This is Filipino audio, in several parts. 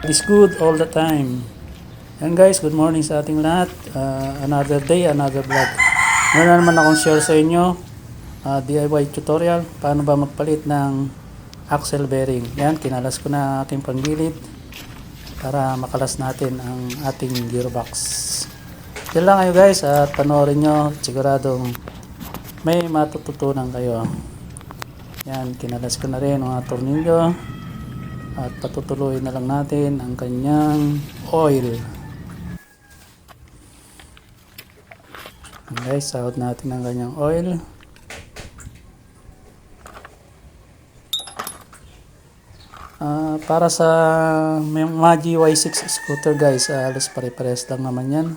It's good all the time. And guys, good morning sa ating lahat. Another day, another vlog. Meron na naman akong share sa inyo. DIY tutorial. Paano ba magpalit ng axle bearing. Yan, kinalas ko na aking panggilid para makalas natin ang ating gearbox. Yan lang kayo guys at panoorin nyo. Siguradong may matututunan kayo. Yan, kinalas ko na rin ang mga tornilyo. At patutuloy na lang natin ang kanyang oil. Guys, sahod natin ang kanyang oil. Para sa mga GY6 scooter guys, alas pare-pares lang naman yan.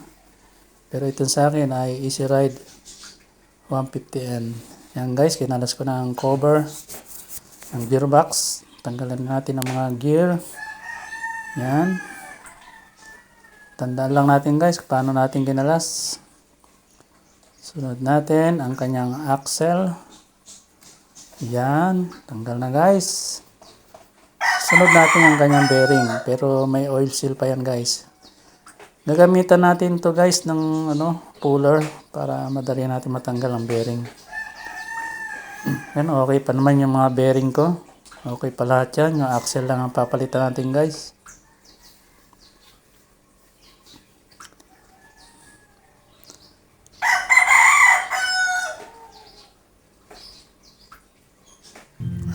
Pero ito sa akin ay Easy Ride 150N. Yan guys, kinalas ko na ang cover ng gearbox. Tanggalan natin ang mga gear. Yan. Tandaan lang natin guys paano natin kinalas. Sunod natin ang kanyang axle. Yan. Tanggal na guys. Sunod natin ang kanyang bearing. Pero may oil seal pa yan guys. Gagamitan natin to guys ng puller para madali natin matanggal ang bearing. Yan, okay pa naman yung mga bearing ko. Okay pa lahat yan. Yung axle lang ang papalitan natin guys.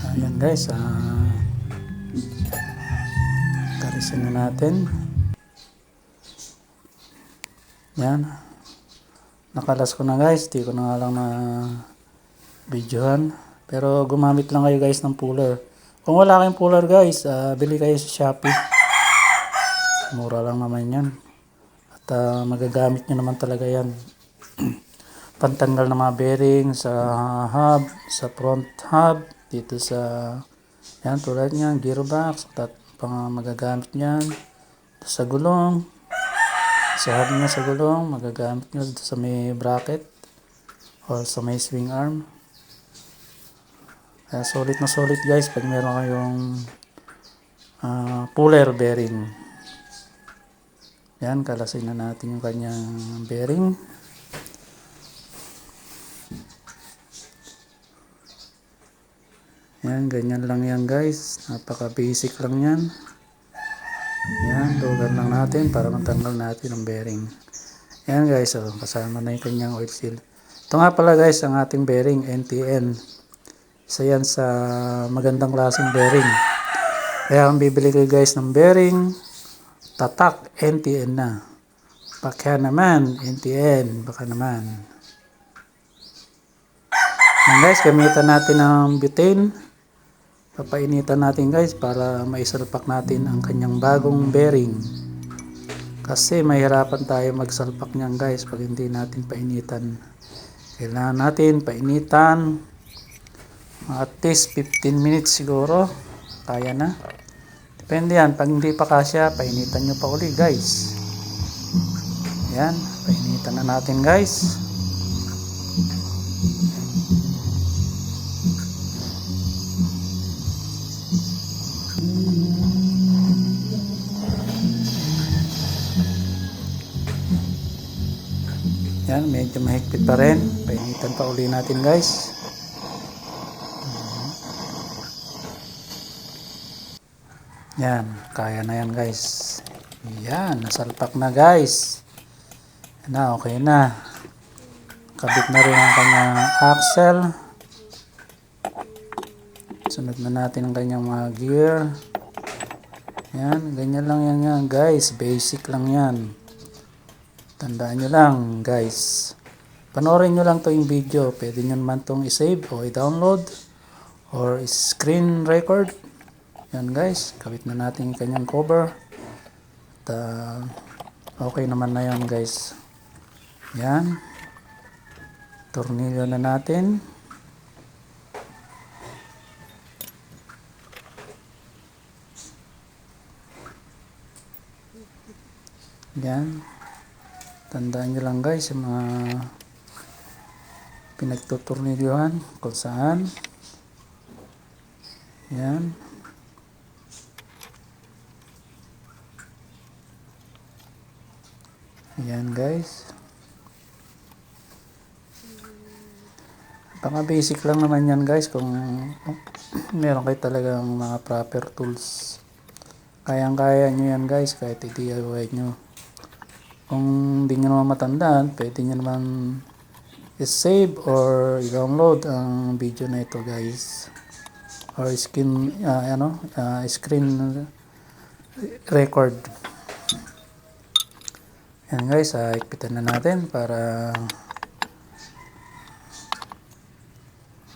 Ayan guys. Karisin na natin. Yan. Nakalas ko na guys. Di ko na nga lang na videohan. Pero gumamit lang kayo guys ng puller. Kung wala kayong puller guys, bili kayo sa Shopee. Mura lang naman yan. At magagamit nyo naman talaga yan. Pantanggal ng mga bearing sa hub, sa front hub, dito sa yan tulad niyan, gearbox, at pang magagamit niyan sa gulong. Sa hub niya sa gulong, magagamit nyo sa may bracket or sa may swing arm. Kaya solid na solid guys pag meron kayong puller bearing. Yan, kalasin na natin yung kanyang bearing. Yan, ganyan lang yan guys. Napaka basic lang yan. Yan, lugan lang natin para matanggal natin ang bearing. Yan guys, kasama na yung kanyang oil seal. Ito nga pala guys ang ating bearing, NTN. Isa yan sa magandang klaseng bearing. Kaya kung bibili kayo guys ng bearing, tatak, NTN na. Baka naman, NTN, baka naman. Yan guys, gamitan natin ng butane. Papainitan natin guys para maisalpak natin ang kanyang bagong bearing. Kasi mahirapan tayo magsalpak niyan guys pag hindi natin painitan. Kailangan natin painitan at least 15 minutes siguro. Kaya na. Depende yan. Pag hindi pa kasya, painitan nyo pa uli guys. Yan. Painitan na natin guys. Yan. Medyo mahigpit pa rin. Painitan pa uli natin guys. Yan, kaya na yan guys. Yan, nasalpak na guys. Yan na, okay na. Kabit na rin ang kanyang axle. Sunod na natin ang kanyang mga gear. Yan, ganyan lang yan guys. Basic lang yan. Tandaan nyo lang guys. Panoorin nyo lang to yung video. Pwede nyo naman tong i-save o i-download or screen record. Yan guys, kabit na natin yung kanyang cover. At okay naman na yan guys. Yan. Tornilyo na natin. Yan. Tandaan nyo lang guys yung mga pinagtutornilyohan kung saan. Yan. Ayan guys. Baka basic lang naman yan guys kung meron kayo talagang mga proper tools. Kayang-kaya nyo yan guys kahit i-DIY nyo. Kung hindi nyo naman matandaan, pwede nyo naman i-save or i-download ang video na ito guys. Or screen record. Yan guys, higpitan na natin para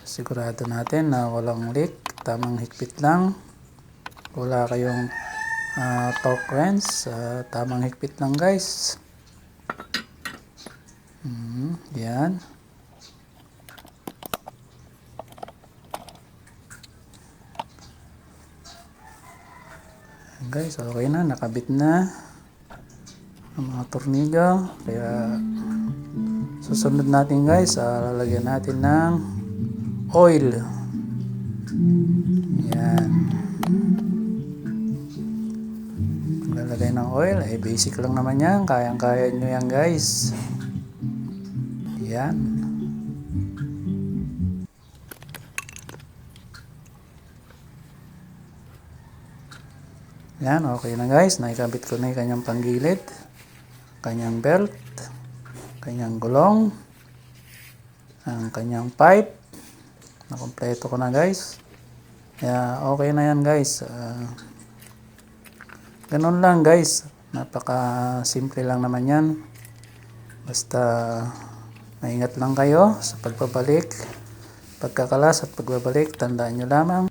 sigurado natin na walang leak. Tamang higpit lang. Wala kayong torque wrench. Tamang higpit lang guys. Yan. Guys, okay na. Nakabit na ang mga tornilyo. Kaya susunod natin guys, lalagyan natin ng oil. Yan. Lalagay ng oil, basic lang naman yan. Kayang-kaya nyo yan guys. Yan. Yan, okay na guys. Naikabit ko na yung kanyang panggilid, kanyang belt, kanyang gulong, ang kanyang pipe. Nakompleto ko na guys. Kaya okay na yan guys. Ganun lang guys. Napaka simple lang naman yan. Basta maingat lang kayo sa pagbabalik, pagkakalas at pagbabalik. Tandaan nyo lamang,